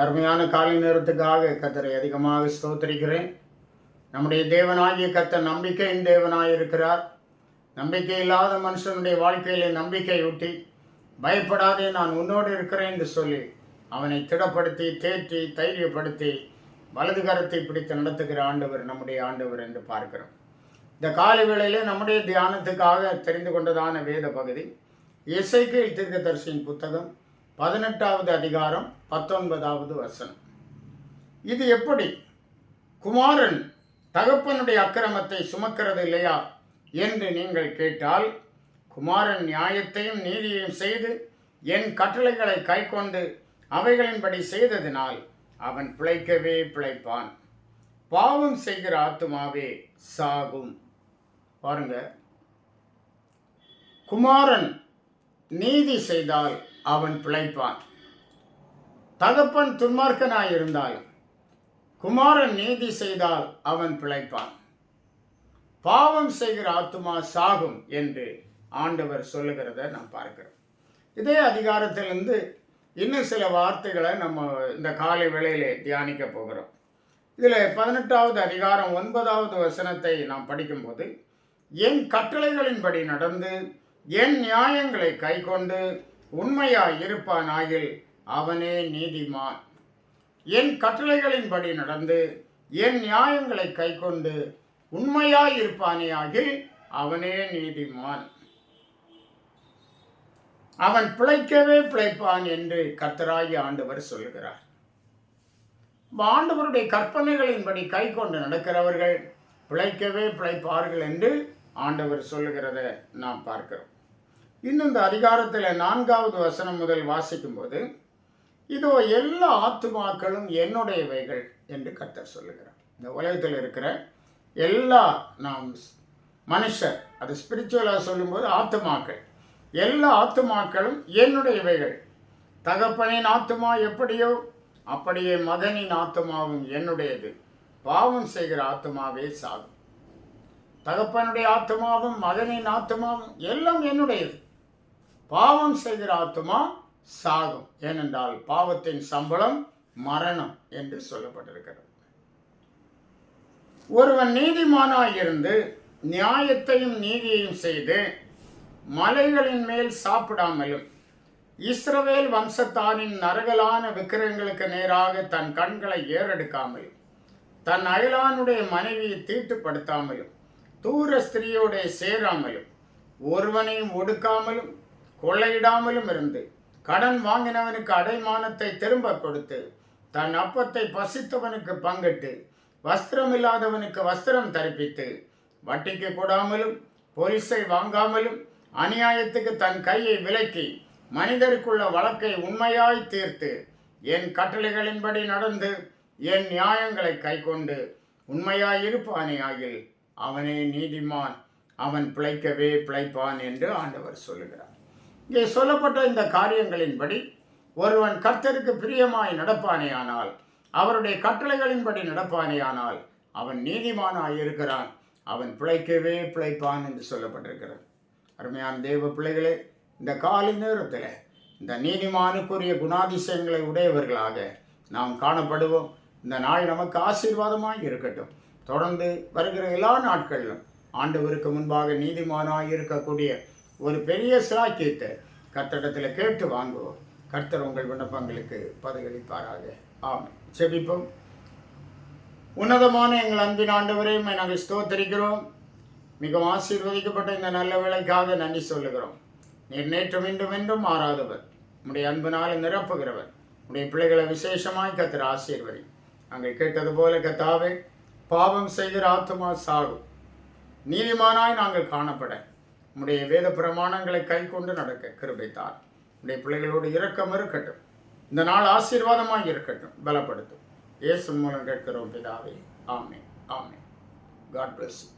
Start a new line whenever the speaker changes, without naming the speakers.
அருமையான காலை நேரத்துக்காக கர்த்தரை அதிகமாக ஸ்தோத்திரிக்கிறேன். நம்முடைய தேவனாகிய கர்த்தர் நம்பிக்கையின் தேவனாயிருக்கிறார். நம்பிக்கை இல்லாத மனுஷனுடைய வாழ்க்கையிலே நம்பிக்கையூட்டி, பயப்படாதே நான் உன்னோடு இருக்கிறேன் என்று சொல்லி அவனை திடப்படுத்தி, தேற்றி, தைரியப்படுத்தி, வலது கரத்தை பிடித்து நடத்துகிற ஆண்டவர் நம்முடைய ஆண்டவர் என்று பார்க்கிறோம். இந்த காலை வேளையிலே நம்முடைய தியானத்துக்காக தெரிந்து கொண்டதான வேத பகுதி எசேக்கியேல் தீர்க்கதரிசியின் புத்தகம் 18வது அதிகாரம் 19வது வசனம். இது எப்படி? குமாரன் தகப்பனுடைய அக்கிரமத்தை சுமக்கிறது இல்லையா என்று நீங்கள் கேட்டால், குமாரன் நியாயத்தையும் நீதியையும் செய்து என் கட்டளைகளை கைக்கொண்டு அவைகளின்படி செய்ததினால் அவன் பிழைக்கவே பிழைப்பான். பாவம் செய்கிற ஆத்துமாவே சாகும். பாருங்க, குமாரன் நீதி செய்தால் அவன் பிழைப்பான். தகப்பன் துன்மார்க்கனாயிருந்தால் குமாரன் நீதி செய்தால் அவன் பிழைப்பான். பாவம் செய்கிற ஆத்துமா சாகும் என்று ஆண்டவர் சொல்லுகிறத நாம் பார்க்கிறோம். இதே அதிகாரத்திலிருந்து இன்னும் சில வார்த்தைகளை நம்ம இந்த காலை வேளையிலே தியானிக்க போகிறோம். இதில் 18வது அதிகாரம் 9வது வசனத்தை நாம் படிக்கும்போது, என் கட்டளைகளின்படி நடந்து என் நியாயங்களை கைக்கொண்டு உண்மையாய் இருப்பானாகில் அவனே நீதிமான். என் கட்டளைகளின்படி நடந்து என் நியாயங்களை கைக்கொண்டு உண்மையாய் இருப்பானேயாகில் அவனே நீதிமான். அவன் பிழைக்கவே பிழைப்பான் என்று கர்த்தராகிய ஆண்டவர் சொல்லுகிறார். ஆண்டவருடைய கற்பனைகளின்படி கை கொண்டு நடக்கிறவர்கள் பிழைக்கவே பிழைப்பார்கள் என்று ஆண்டவர் சொல்லுகிறத நாம் பார்க்கிறோம். இன்னும் இந்த அதிகாரத்தில் 4வது வசனம் முதல் வாசிக்கும்போது, இதோ எல்லா ஆத்துமாக்களும் என்னுடையவைகள் என்று கர்த்தர் சொல்லுகிறார். இந்த உலகத்தில் இருக்கிற எல்லா நாம் மனுஷர், அது ஸ்பிரிச்சுவலாக சொல்லும்போது ஆத்துமாக்கள், எல்லா ஆத்துமாக்களும் என்னுடையவைகள். தகப்பனின் ஆத்துமா எப்படியோ அப்படியே மகனின் ஆத்துமாவும் என்னுடையது. பாவம் செய்கிற ஆத்துமாவே சாகும். தகப்பனுடைய ஆத்துமாவும் மகனின் ஆத்துமாவும் எல்லாம் என்னுடையது. பாவம் செய்கிற ஆத்துமா சாகும். ஏனென்றால் பாவத்தின் சம்பளம் மரணம் என்று சொல்லப்பட்டிருக்கிறது. ஒருவன் நீதிமானாயிருந்து நியாயத்தையும் நீதியையும் செய்து மலைகளின் மேல் சாப்பிடாமலும் இஸ்ரவேல் வம்சத்தாரின் நரகலான விக்கிரகங்களுக்கு நேராக தன் கண்களை ஏறெடுக்காமலும் தன் அயலானுடைய மனைவியை தீட்டுப்படுத்தாமலும் தூர ஸ்திரியோட சேராமலும் ஒருவனையும் ஒடுக்காமலும் கொள்ளையிடாமலும் இருந்து கடன் வாங்கினவனுக்கு அடைமானத்தை திரும்ப கொடுத்து தன் அப்பத்தை பசித்தவனுக்கு பங்கிட்டு வஸ்திரம் இல்லாதவனுக்கு வஸ்திரம் தரிப்பித்து வட்டிக்கு கொடாமலும் பொலிசை வாங்காமலும் அநியாயத்துக்கு தன் கையை விலக்கி மனிதருக்குள்ள வழக்கை உண்மையாய் தீர்த்து என் கட்டளைகளின்படி நடந்து என் நியாயங்களை கைக்கொண்டு உண்மையாய் இருப்பானே ஆகில் அவனே நீதிமான். அவன் பிழைக்கவே பிழைப்பான் என்று ஆண்டவர் சொல்லுகிறார். இங்கே சொல்லப்பட்ட இந்த காரியங்களின்படி ஒருவன் கர்த்தருக்கு பிரியமாய் நடப்பானே ஆனால், அவருடைய கட்டளைகளின்படி நடப்பானே ஆனால் அவன் நீதிமானாய் இருக்கிறான். அவன் பிழைக்கவே பிழைப்பான் என்று சொல்லப்பட்டிருக்கிறது. அருமையான தேவ பிள்ளைகளே, இந்த காலை நேரத்தில் இந்த நீதிமானுக்குரிய குணாதிசயங்களை உடையவர்களாக நாம் காணப்படுவோம். இந்த நாள் நமக்கு ஆசீர்வாதமாக இருக்கட்டும். தொடர்ந்து வருகிற எல்லா நாட்களிலும் ஆண்டவருக்கு முன்பாக நீதிமானாக இருக்கக்கூடிய ஒரு பெரிய சிலாக்கியத்தை கர்த்தரிடத்தில் கேட்டு வாங்குவோம். கர்த்தர் உங்கள் விண்ணப்பங்களுக்கு பதிலளிப்பாராக. ஆமென். ஜெபிப்போம். உன்னதமான எங்கள் அன்பின் ஆண்டவரே, நாங்கள் ஸ்தோத்திரிக்கிறோம். மிகவும் ஆசீர்வதிக்கப்பட்ட இந்த நல்ல வேளைக்காக நன்றி சொல்லுகிறோம். நீர் நேற்றும் இன்றும் என்றும் மாறாதவர், உடைய அன்பினால் நிரப்புகிறவர். உடைய பிள்ளைகளை விசேஷமாய் கர்த்தர் ஆசீர்வதி. நாங்கள் கேட்டது போல கர்த்தாவே, பாவம் செய்கிற ஆத்துமா சாகும். நீதிமானாய் நாங்கள் காணப்பட உடைய வேத பிரமாணங்களை கை கொண்டு நடக்க கிருபைத்தார். உடைய பிள்ளைகளோடு இரக்கம் இருக்கட்டும். இந்த நாள் ஆசீர்வாதமாக இருக்கட்டும். பலப்படுத்தும். இயேசு மூலம் கேட்கிறோம் பிதாவே. ஆமென். ஆமென். God bless you.